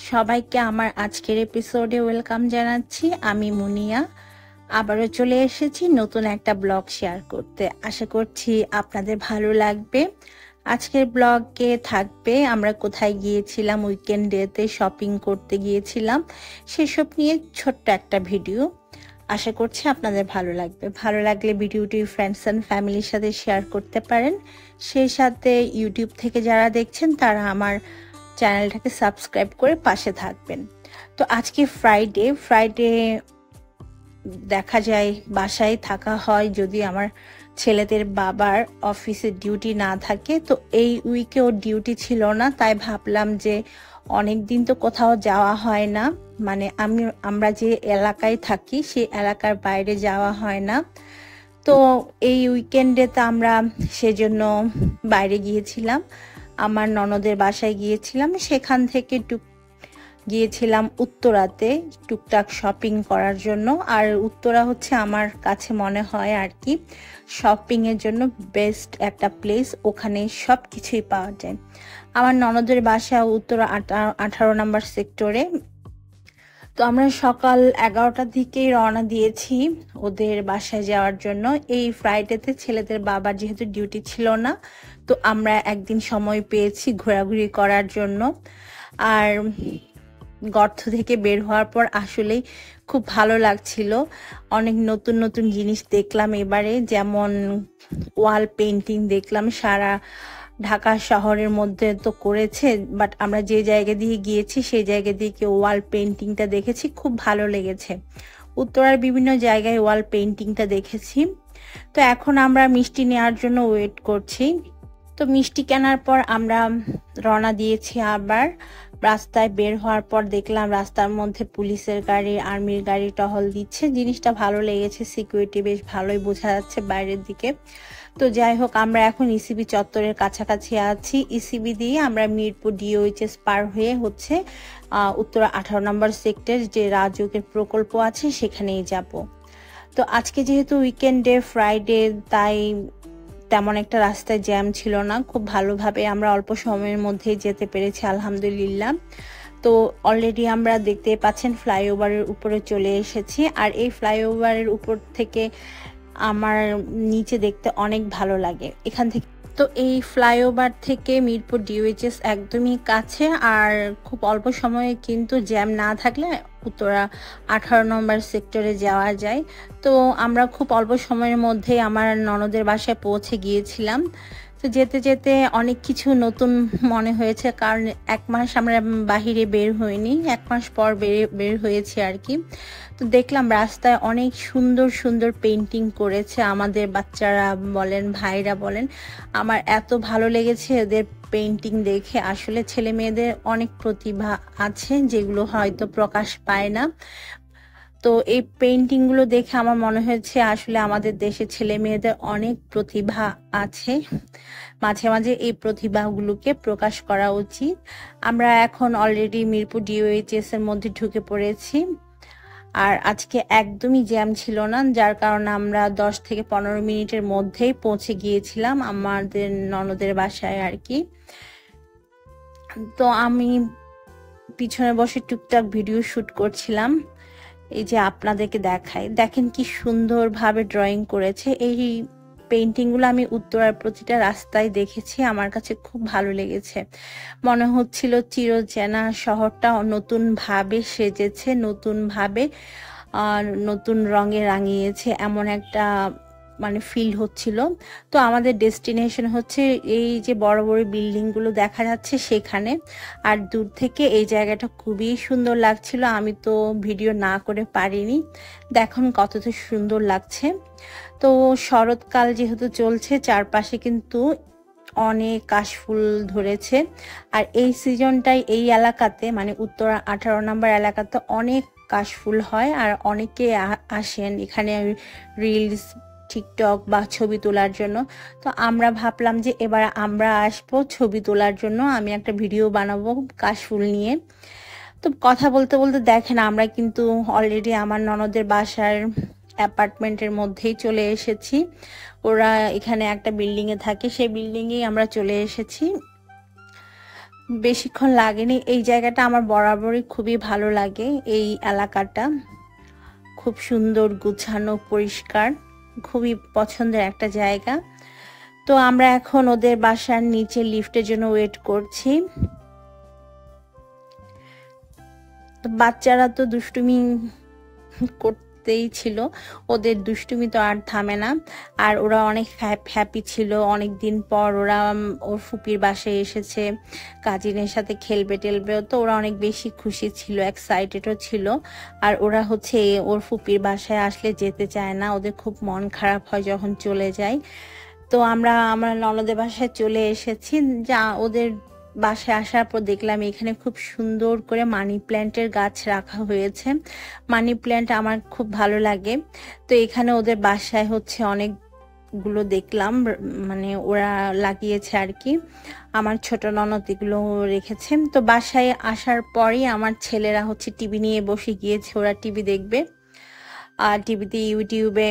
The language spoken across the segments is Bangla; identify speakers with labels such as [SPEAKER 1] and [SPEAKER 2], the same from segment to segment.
[SPEAKER 1] সবাইকে আমার আজকের এপিসোডে ওয়েলকাম জানাচ্ছি। আমি মুনিয়া আবারও চলে এসেছি নতুন একটা ব্লগ শেয়ার করতে। আশা করছি আপনাদের ভালো লাগবে। আজকের ব্লগে থাকবে আমরা কোথায় গিয়েছিলাম, উইকেন্ডেতে শপিং করতে গিয়েছিলাম, সেসব নিয়ে ছোট্ট একটা ভিডিও। আশা করছি আপনাদের ভালো লাগবে। ভালো লাগলে ভিডিওটি ফ্রেন্ডস অ্যান্ড ফ্যামিলির সাথে শেয়ার করতে পারেন। সেই সাথে ইউটিউব থেকে যারা দেখছেন তারা আমার চ্যানেলটাকে সাবস্ক্রাইব করে পাশে থাকবেন। তো আজকে ফ্রাইডে দেখা যায় বাসায় থাকা হয় যদি আমার ছেলেদের বাবার অফিসে ডিউটি না থাকে। তো এই উইকে ওর ডিউটি ছিল না, তাই ভাবলাম যে অনেক দিন তো কোথাও যাওয়া হয় না, মানে আমরা যে এলাকায় থাকি সেই এলাকার বাইরে যাওয়া হয় না। তো এই উইকেন্ডে তো আমরা সেজন্য বাইরে গিয়েছিলাম, আমার ননদের বাসায় গিয়েছিলাম। সেখান থেকে গিয়েছিলাম উত্তরাতে টুকটাক শপিং করার জন্য। আর উত্তরা হচ্ছে আমার কাছে মনে হয় আর কি শপিংয়ের জন্য বেস্ট একটা প্লেস, ওখানে সব কিছুই পাওয়া যায়। আমার ননদের বাসা উত্তরা 18 নম্বর সেক্টরে। তো আমরা সকাল 11টার দিকেই রওনা দিয়েছি ওদের বাসায় যাওয়ার জন্য। এই ফ্রাইডেতে ছেলেদের বাবার যেহেতু ডিউটি ছিল না, তো আমরা একদিন সময় পেয়েছি ঘোরাঘুরি করার জন্য। আর গর্ত থেকে বের হওয়ার পর আসলেই খুব ভালো লাগছিল। অনেক নতুন নতুন জিনিস দেখলাম এবারে, যেমন ওয়াল পেন্টিং দেখলাম। সারা ঢাকা শহরের মধ্যে তো করেছে, বাট আমরা যে জায়গা দিয়ে গিয়েছি সেই জায়গা দিয়ে ওয়াল পেন্টিংটা দেখেছি, খুব ভালো লেগেছে। উত্তরার বিভিন্ন জায়গায় ওয়াল পেন্টিংটা দেখেছি। তো এখন আমরা মিষ্টি নেওয়ার জন্য ওয়েট করছি। তো মিষ্টি কেনার পর আমরা রওনা দিয়েছি। আবার রাস্তায় বের হওয়ার পর দেখলাম রাস্তার মধ্যে পুলিশের গাড়ি, আর্মির গাড়ি টহল দিচ্ছে। জিনিসটা ভালো লেগেছে, সিকিউরিটি বেশ ভালোই বোঝা যাচ্ছে বাইরের দিকে। তো যাই হোক, আমরা এখন ইসিবি চত্বরের কাছাকাছি আছি। ইসিবি দিয়ে আমরা মিরপুর ডিওএইচএস পার হয়ে হচ্ছে উত্তরা 18 নম্বর সেক্টর যে রাজউকের প্রকল্প আছে সেখানেই যাব। তো আজকে যেহেতু উইকেন্ডে ফ্রাইডে, তাই তেমন একটা রাস্তায় জ্যাম ছিল না, খুব ভালোভাবে আমরা অল্প সময়ের মধ্যেই যেতে পেরেছি আলহামদুলিল্লাহ। তো অলরেডি আমরা দেখতে পাচ্ছেন ফ্লাইওভারের উপরে চলে এসেছি। আর এই ফ্লাইওভারের উপর থেকে আমার নিচে দেখতে অনেক ভালো লাগে এখান থেকে। তো এই ফ্লাইওভার থেকে মিরপুর ডিওএইচএস একদমই কাছে, আর খুব অল্প সময়ে কিন্তু জ্যাম না থাকলে উত্তরা 18 নম্বর সেক্টরে যাওয়া যায়। তো আমরা খুব অল্প সময়ের মধ্যে আমার ননদের বাসায় পৌঁছে গিয়েছিলাম। তো যেতে যেতে অনেক কিছু নতুন মনে হয়েছে, কারণ 1 মাস আমরা বাহিরে বের হইনি, 1 মাস পর বের হয়েছে আর কি। তো দেখলাম রাস্তায় অনেক সুন্দর সুন্দর পেন্টিং করেছে আমাদের বাচ্চারা বলেন, ভাইরা বলেন। আমার এত ভালো লেগেছে এদের পেন্টিং দেখে। আসলে ছেলে মেয়েদের অনেক প্রতিভা আছে যেগুলো হয়তো প্রকাশ পায় না। তো এই পেন্টিংগুলো দেখে আমার মনে হয়েছে আসলে আমাদের দেশে ছেলে মেয়েদের অনেক প্রতিভা আছে, মাঝে মাঝে এই প্রতিভাগুলোকে প্রকাশ করা উচিত। আমরা এখন অলরেডি মিরপুর ডিওএইচএস এর মধ্যে ঢুকে পড়েছি। আর আজকে একদমই জ্যাম ছিল না, যার কারণে আমরা 10 থেকে 15 মিনিটের মধ্যেই পৌঁছে গিয়েছিলাম আমাদের ননদের বাসায় আর কি। তো আমি পিছনে বসে টুকটাক ভিডিও শুট করছিলাম। এই যে আপনাদেরকে দেখাই, দেখেন কি সুন্দরভাবে ড্রয়িং করেছে। এই পেন্টিংগুলো আমি উত্তরার প্রতিটা রাস্তায় দেখেছি, আমার কাছে খুব ভালো লেগেছে। মনে হচ্ছিল চিরচেনা শহরটা নতুন ভাবে সেজেছে, নতুন ভাবে নতুন রঙে রাঙিয়েছে, এমন একটা মানে ফিল হচ্ছিল। তো আমাদের ডেস্টিনেশন হচ্ছে এই যে বড় বড় বিল্ডিংগুলো দেখা যাচ্ছে সেখানে। আর দূর থেকে এই জায়গাটা খুবই সুন্দর লাগছিল, আমি তো ভিডিও না করে পারিনি। দেখুন কতটা সুন্দর লাগছে। তো শরৎকাল যেহেতু চলছে, চারপাশে কিন্তু অনেক কাশফুল ধরেছে। আর এই সিজনটাই এই এলাকাতে মানে উত্তরা 18 নম্বর এলাকাতে অনেক কাশফুল হয়। আর অনেকে আসেন এখানে রিলস, টিকটক বা ছবি তোলার জন্য। তো আমরা ভাবলাম যে এবার আমরা আসবো ছবি তোলার জন্য, আমি একটা ভিডিও বানাবো কাশফুল নিয়ে। তো কথা বলতে বলতে দেখেন আমরা কিন্তু অলরেডি আমার ননদের বাসার অ্যাপার্টমেন্টের মধ্যেই চলে এসেছি। ওরা এখানে একটা বিল্ডিংয়ে থাকে, সেই বিল্ডিংয়েই আমরা চলে এসেছি। বেশিক্ষণ লাগেনি। এই জায়গাটা আমার বরাবরই খুবই ভালো লাগে। এই এলাকাটা খুব সুন্দর, গুছানো, পরিষ্কার, খুবই পছন্দের একটা জায়গা। তো আমরা এখন ওদের বাসার নিচে লিফটের জন্য ওয়েট করছি। তো বাচ্চারা তো দুষ্টুমি করতেই ছিল, ওদের দুষ্টুমি তো আর থামে না। আর ওরা অনেক হ্যাপি ছিল, অনেক দিন পর ওরা ওর ফুপির বাসায় এসেছে, কাজিনের সাথে খেলবে টেলবে, তো ওরা অনেক বেশি খুশি ছিল, এক্সাইটেডও ছিল। আর ওরা হচ্ছে ওর ফুপির বাসায় আসলে যেতে চায় না, ওদের খুব মন খারাপ হয় যখন চলে যায়। তো আমরা ননদের বাসায় চলে এসেছি। যা ওদের বাসায় আসার পর দেখলাম এখানে খুব সুন্দর করে মানি প্ল্যান্টের গাছ রাখা হয়েছে। মানি প্ল্যান্ট আমার খুব ভালো লাগে। তো এখানে ওদের বাসায় হচ্ছে অনেকগুলো দেখলাম, মানে ওরা লাগিয়েছে আর কি। আমার ছোট ননদ এগুলো রেখেছে। তো বাসায় আসার পরেই আমার ছেলেরা হচ্ছে টিভি নিয়ে বসে গিয়েছে, ওরা টিভি দেখবে। আর টিভিতে ইউটিউবে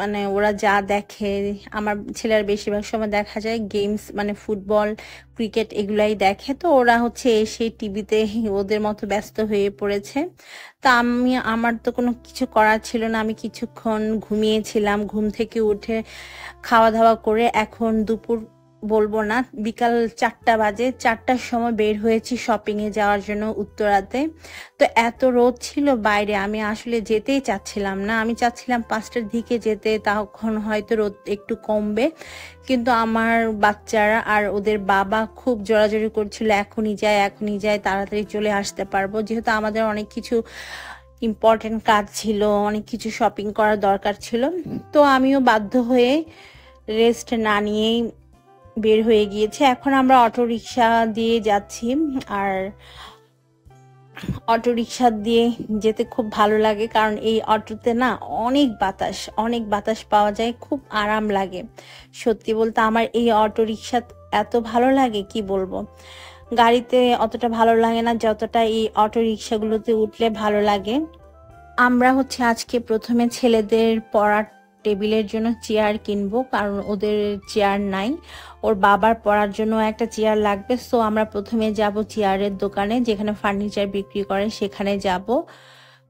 [SPEAKER 1] মানে ওরা যা দেখে, আমার ছেলের বেশিরভাগ সময় দেখা যায় গেমস, মানে ফুটবল, ক্রিকেট এগুলাই দেখে। তো ওরা হচ্ছে এসে টিভিতে ওদের মতো ব্যস্ত হয়ে পড়েছে। তা আমার তো কোনো কিছু করার ছিল না, আমি কিছুক্ষণ ঘুমিয়েছিলাম। ঘুম থেকে উঠে খাওয়া দাওয়া করে এখন দুপুর বলবো না, বিকাল 4টা বাজে, 4টার সময় বের হয়েছি শপিং এ যাওয়ার জন্য উত্তরাতে। তো এত রোদ ছিল বাইরে, আমি আসলে যেতেই চাচ্ছিলাম না। আমি চাচ্ছিলাম 5টার দিকে যেতে, তখন হয়তো রোদ একটু কমবে। কিন্তু আমার বাচ্চারা আর ওদের বাবা খুব জোরাজোরি করছিল, এখনই যায় এখনই যায়, তাড়াতাড়ি চলে আসতে পারবো। যেহেতু আমাদের অনেক কিছু ইম্পর্টেন্ট কাজ ছিল, অনেক কিছু শপিং করার দরকার ছিল। তো আমিও বাধ্য হয়ে রেস্ট না নিয়েই বের হয়ে গিয়েছে। এখন আমরা অটো রিক্সা দিয়ে যাচ্ছি। আর অটো রিক্সা দিয়ে যেতে খুব ভালো লাগে, কারণ এই অটোতে না অনেক বাতাস পাওয়া যায়, খুব আরাম লাগে। সত্যি বলতে আমার এই অটো রিক্সা এত ভালো লাগে কি বলবো। গাড়িতে অতটা ভালো লাগে না যতটা এই অটো রিক্সাগুলোতে উঠলে ভালো লাগে। আমরা হচ্ছে আজকে প্রথমে ছেলেদের পড়ার টেবিলের জন্য চেয়ার কিনবো, কারণ ওদের চেয়ার নাই। ওর বাবার পড়ার জন্য একটা চেয়ার লাগবে। সো আমরা প্রথমে যাব চেয়ারের দোকানে, যেখানে ফার্নিচার বিক্রি করে, সেখানে যাব।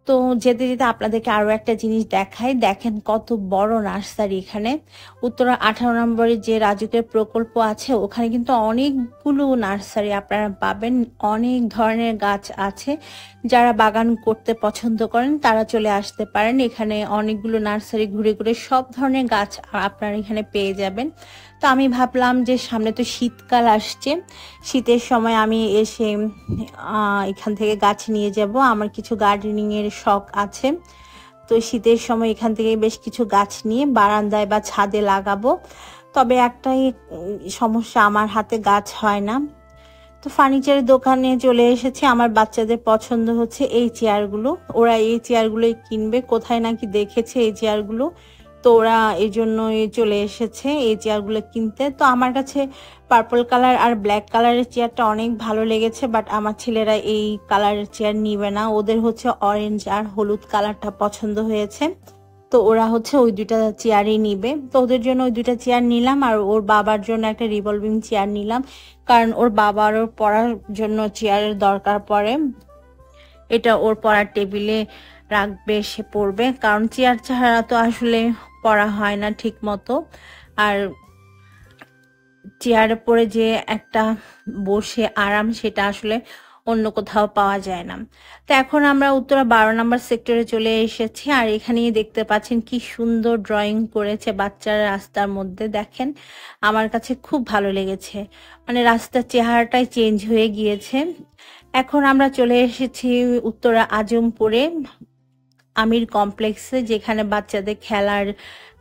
[SPEAKER 1] তো যেতে যেতে আপনাদেরকে আরো একটা জিনিস দেখাই, দেখেন কত বড় নার্সারি এখানে। উত্তরা 18 নম্বরে যে রাজুকের প্রকল্প আছে, ওখানে কিন্তু অনেকগুলো নার্সারি আপনারা পাবেন, অনেক ধরনের গাছ আছে। যারা বাগান করতে পছন্দ করেন তারা চলে আসতে পারেন এখানে। অনেকগুলো নার্সারি ঘুরে ঘুরে সব ধরনের গাছ আপনারা এখানে পেয়ে যাবেন। তো আমি ভাবলাম যে সামনে তো শীতকাল আসছে, শীতের সময় আমি এসে এখান থেকে গাছ নিয়ে যাব। আমার কিছু গার্ডেনিং এর শখ আছে, তো শীতের সময় এখান থেকে বেশ কিছু গাছ নিয়ে বারান্দায় বা ছাদে লাগাবো। তবে একটাই সমস্যা, আমার হাতে গাছ হয় না। তো ফার্নিচারের দোকানে চলে এসেছে। আমার বাচ্চাদের পছন্দ হচ্ছে এই চেয়ারগুলো, ওরা এই চেয়ারগুলোই কিনবে, কোথায় নাকি দেখেছে এই চেয়ারগুলো। তো ওরা এই জন্যই চলে এসেছে এই চেয়ারগুলো কিনতে। তো আমার কাছে পার্পল কালার আর ব্ল্যাক কালারের চেয়ারটা অনেক ভালো লেগেছে, বাট আমার ছেলেরা এই কালারের চেয়ার নিবে না, ওদের হচ্ছে অরেঞ্জ আর হলুদ কালারটা পছন্দ হয়েছে। তো ওরা হচ্ছে ওই দুইটা চেয়ারই নিবে। তো ওদের জন্য ওই দুইটা চেয়ার নিলাম, আর ওর বাবার জন্য একটা রিভলভিং চেয়ার নিলাম, কারণ ওর বাবারও পড়ার জন্য চেয়ারের দরকার পড়ে। এটা ওর পড়ার টেবিলে রাখবে, সে পড়বে, কারণ চেয়ার ছাড়া তো আসলে পড়া হয় না ঠিক মতো। আর চেয়ারে পড়ে যে একটা বসে আরাম, সেটা আসলে অন্য কোথাও পাওয়া যায় না। তো এখন আমরা উত্তরা 12 নম্বর সেক্টরে চলে এসেছি। আর এখানেই দেখতে পাচ্ছেন কি সুন্দর ড্রয়িং করেছে বাচ্চারা রাস্তার মধ্যে, দেখেন আমার কাছে খুব ভালো লেগেছে, মানে রাস্তার চেহারাটাই চেঞ্জ হয়ে গিয়েছে। এখন আমরা চলে এসেছি উত্তরা আজমপুরে আমির কমপ্লেক্সে, যেখানে বাচ্চাদের খেলার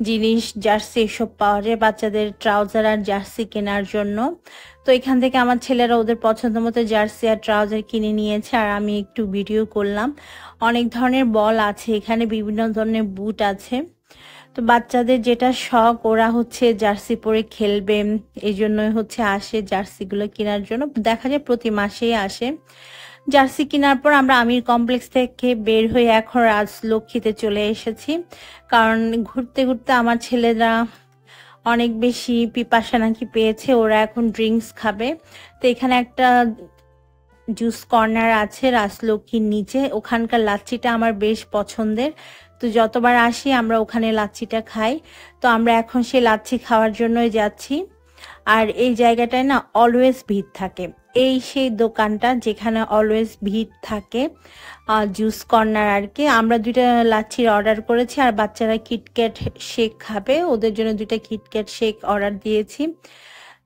[SPEAKER 1] জিনিস, জার্সি এসব পাওয়া যায়, বাচ্চাদের ট্রাউজার আর জার্সি কেনার জন্য। তো এখান থেকে আমার ছেলেরা ওদের পছন্দ মতো জার্সি আর ট্রাউজার কিনে নিয়েছে, আর আমি একটু ভিডিও করলাম। অনেক ধরনের বল আছে এখানে, বিভিন্ন ধরনের বুট আছে। তো বাচ্চাদের যেটা শখ, ওরা হচ্ছে জার্সি পরে খেলবে, এই জন্যই হচ্ছে আসে জার্সিগুলো কেনার জন্য, দেখা যায় প্রতি মাসেই আসে। জার্সি কেনার পর আমরা আমির কমপ্লেক্স থেকে বের হয়ে এখন রাজলক্ষ্মীতে চলে এসেছি, কারণ ঘুরতে ঘুরতে আমার ছেলেরা অনেক বেশি পিপাসা নাকি পেয়েছে, ওরা এখন ড্রিঙ্কস খাবে। তো এখানে একটা জুস কর্নার আছে রাজলক্ষ্মীর নিচে, ওখানকার লাচ্ছিটা আমার বেশ পছন্দের। তো যতবার আসি আমরা ওখানে লাচ্ছিটা খাই। তো আমরা এখন সেই লাচ্ছি খাওয়ার জন্যই যাচ্ছি। আর এই জায়গাটায় না অলওয়েজ ভিড় থাকে, এই সেই দোকানটা যেখানে অলওয়েজ ভিড় থাকে, জুস কর্নার আর কি। আমরা 2টা লাচ্ছির অর্ডার করেছি, আর বাচ্চারা কিটক্যাট শেক খাবে, ওদের জন্য 2টা কিটক্যাট শেক অর্ডার দিয়েছি।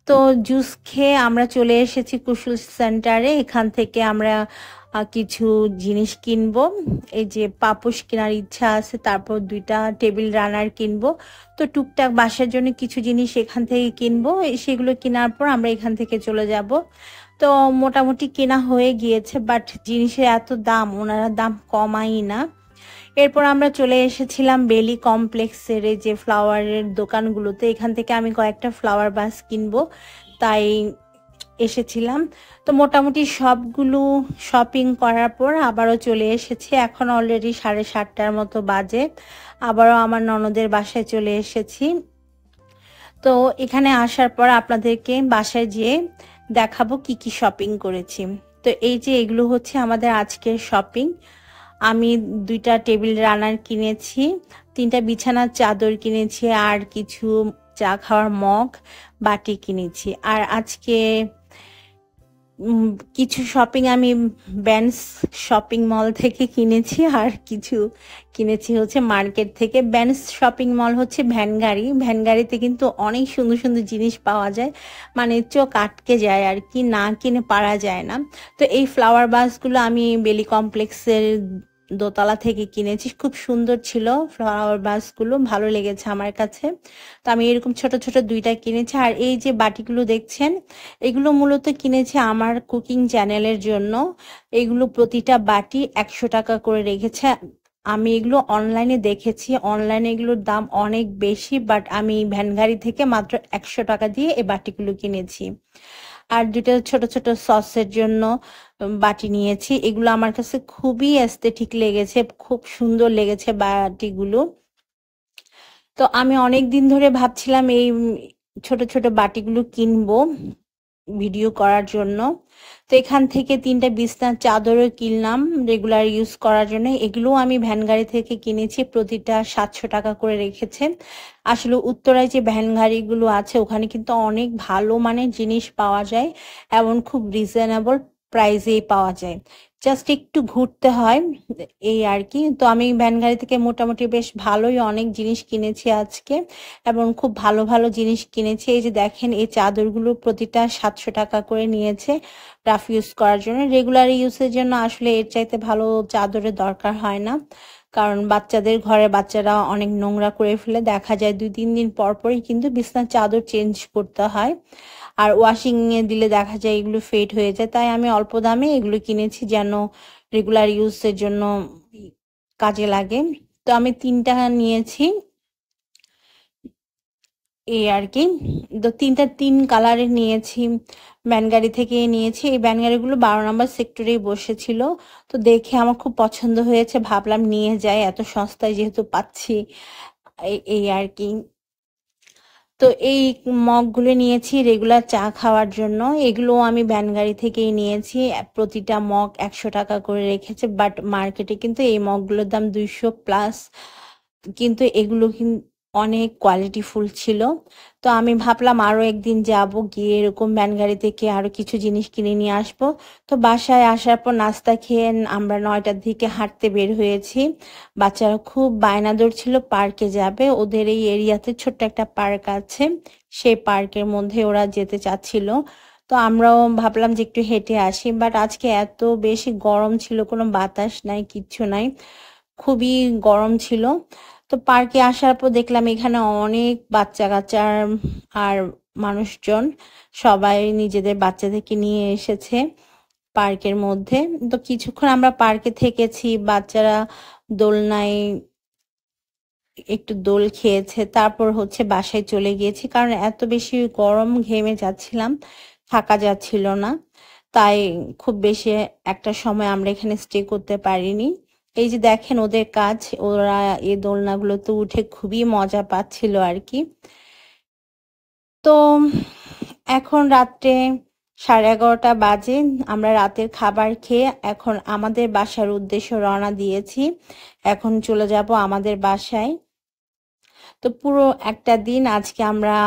[SPEAKER 1] তো জুস খেয়ে আমরা চলে এসেছি কুশল সেন্টারে। এখান থেকে আমরা কিছু জিনিস কিনবো। এই যে পাপোশ কেনার ইচ্ছা আছে, তারপর 2টা টেবিল রানার কিনবো। তো টুকটাক বাসার জন্য কিছু জিনিস এখান থেকে কিনবো, সেগুলো কেনার পর আমরা এখান থেকে চলে যাব। তো মোটামুটি কেনা হয়ে গিয়েছে, বাট জিনিসের এত দাম, ওনারা দাম কমাই না। এরপর আমরা চলে এসেছিলাম বেলি কমপ্লেক্সের এই যে ফ্লাওয়ারের দোকানগুলোতে। এখান থেকে আমি কয়েকটা ফ্লাওয়ার বাস কিনবো, তাই এসেছিলাম। তো মোটামুটি সবগুলো শপিং করার পর আবারও চলে এসেছি। এখন অলরেডি 7:30টার মতো বাজে, আবারও আমার ননদের বাসায় চলে এসেছি। তো এখানে আসার পর আপনাদেরকে বাসায় যেয়ে দেখাবো কি কি শপিং করেছি। তো এই যে এগুলো হচ্ছে আমাদের আজকের শপিং। আমি 2টা টেবিল রানার কিনেছি, 3টা বিছানার চাদর কিনেছি, আর কিছু চা খাওয়ার মগ, বাটি কিনেছি। আর আজকে কিছু শপিং আমি ব্যান্স শপিং মল থেকে কিনেছি, আর কিছু কিনেছি হচ্ছে মার্কেট থেকে। ব্যান্স শপিং মল হচ্ছে ভ্যানগাড়ি, ভ্যানগাড়িতে কিন্তু অনেক সুন্দর সুন্দর জিনিস পাওয়া যায়, মানে চোখ আটকে যায় আর কি, না কিনে পারা যায় না। তো এই ফ্লাওয়ার বাসগুলো আমি বেলি কমপ্লেক্সের দোতলা থেকে কিনেছি, খুব সুন্দর ছিল ফ্লাওয়ার বাসগুলো, ভালো লেগেছে আমার কাছে। তো আমি এরকম ছোট ছোট 2টা কিনেছি। আর এই যে বাটিগুলো দেখছেন, এগুলো মূলত কিনেছি আমার কুকিং চ্যানেলের জন্য। এগুলো প্রতিটা বাটি 100 টাকা করে রেখেছে। আমি এগুলো অনলাইনে দেখেছি, অনলাইনে এগুলোর দাম অনেক বেশি, বাট আমি ভ্যানগাড়ি থেকে মাত্র 100 টাকা দিয়ে এই বাটিগুলো কিনেছি। আর 2টা ছোট ছোট সসের জন্য বাটি নিয়েছি। এগুলো আমার কাছে খুবই এস্থেটিক লেগেছে, খুব সুন্দর লেগেছে বাটিগুলো। তো আমি অনেক দিন ধরে ভাবছিলাম এই ছোট ছোট বাটিগুলো কিনবো ভিডিও করার জন্য। তো এখান থেকে 3টা বিছনার চাদরও কিনলাম রেগুলার ইউজ করার জন্য। এগুলো আমি ভ্যানগাড়ি থেকে কিনেছি, প্রতিটা 700 টাকা করে রেখেছে। আসলে উত্তরায় যে ভ্যানগাড়িগুলো আছে ওখানে কিন্তু অনেক ভালো মানের জিনিস পাওয়া যায়, এবং খুব রিজনেবল প্রাইসেই পাওয়া যায়, জাস্ট একটু ঘুরতে হয় এই আর কি। তো আমি ভ্যানগাড়ি থেকে মোটামুটি বেশ ভালোই অনেক জিনিস কিনেছি আজকে, এবং খুব ভালো ভালো জিনিস কিনেছি। এই যে দেখেন, এই চাদরগুলো প্রতিটা 700 টাকা করে নিয়েছে রাফ ইউজ করার জন্য। রেগুলার ইউজের জন্য আসলে এর চাইতে ভালো চাদরের দরকার হয় না, কারণ বাচ্চাদের ঘরে বাচ্চারা অনেক নোংরা করে ফেলে, দেখা যায় 2-3 দিন পর পরই কিন্তু বিছনার চাদর চেঞ্জ করতে হয়। আর ওয়াশিং এ দিলে দেখা যায় এগুলো ফেড হয়ে যায়, তাই আমি অল্প দামে এগুলো কিনেছি যেন রেগুলার ইউজের জন্য কাজে লাগে। তো আমি 3টা নিয়েছি এই আর কি। তো 3 কালারের নিয়েছি, ভ্যানগাড়ি থেকে নিয়েছি। এই ভ্যানগাড়িগুলো 12 নম্বর সেক্টরেই বসেছিল। তো দেখে আমার খুব পছন্দ হয়েছে, ভাবলাম নিয়ে যাই, এত সস্তায় যেহেতু পাচ্ছি এই আর কি। তো এই মগগুলো নিয়েছি রেগুলার চা খাওয়ার জন্য। এগুলো আমি ভ্যানগাড়ি থেকেই নিয়েছি, প্রতিটা মগ 100 টাকা করে রেখেছে, বাট মার্কেটে কিন্তু এই মগগুলোর দাম 200+। কিন্তু এগুলো অনেক কোয়ালিটিফুল ছিল। তো আমি ভাবলাম আরো একদিন যাব, গিয়ে এরকম ভ্যানগাড়ি থেকে আরো কিছু জিনিস কিনে নিয়ে আসবো। তো বাসায় আসার পর নাস্তা খেয়ে আমরা 9টার দিকে হাঁটতে বের হয়েছি। বাচ্চারা খুব বায়না ধরছিল পার্কে যাবে, ওদের এই এরিয়াতে ছোট্ট একটা পার্ক আছে, সেই পার্কের মধ্যে ওরা যেতে চাচ্ছিল। তো আমরাও ভাবলাম যে একটু হেঁটে আসি, বাট আজকে এত বেশি গরম ছিল, কোনো বাতাস নাই, কিচ্ছু নাই, খুবই গরম ছিল। তো পার্কে আসার পর দেখলাম এখানে অনেক বাচ্চা কাচ্চা আর মানুষজন সবাই নিজেদের বাচ্চাদেরকে নিয়ে এসেছে পার্কের মধ্যে। তো কিছুক্ষণ আমরা পার্কে থেকেছি, বাচ্চারা দোলনায় একটু দোল খেয়েছে, তারপর হচ্ছে বাসায় চলে গিয়েছি, কারণ এত বেশি গরম, ঘেমে যাচ্ছিলাম, থাকা যাচ্ছিল না। তাই খুব বেশি একটা সময় আমরা এখানে স্টে করতে পারিনি। এই যে দেখেন ওদের কাজ, ওরা এই দোলনাগুলোতে উঠে খুবই মজা পাচ্ছিল আর কি। তো এখন রাত্রে 11:30 বাজে। আমরা রাতের খাবার খেয়ে এখন আমাদের বাসার উদ্দেশ্যে রওনা দিয়েছি। এখন চলে যাব আমাদের বাসায়। তো পুরো একটা দিন আজকে আমরা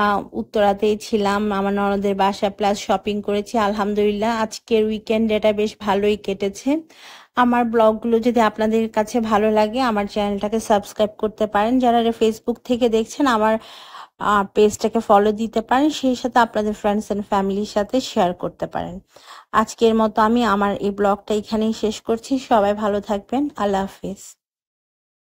[SPEAKER 1] উত্তরাতেই ছিলাম, আমার ননদের বাসা প্লাস শপিং করেছি। আলহামদুলিল্লাহ আজকের উইকেন্ডটা বেশ ভালোই কেটেছে। আমার ব্লগগুলো যদি আপনাদের কাছে ভালো লাগে আমার চ্যানেলটাকে সাবস্ক্রাইব করতে পারেন। যারা ফেসবুক থেকে দেখছেন আমার পেজটাকে ফলো দিতে পারেন, সেই সাথে আপনাদের ফ্রেন্ডস অ্যান্ড ফ্যামিলির সাথে শেয়ার করতে পারেন। আজকের মতো আমি আমার এই ব্লগটা এখানেই শেষ করছি। সবাই ভালো থাকবেন। আল্লাহ হাফিজ।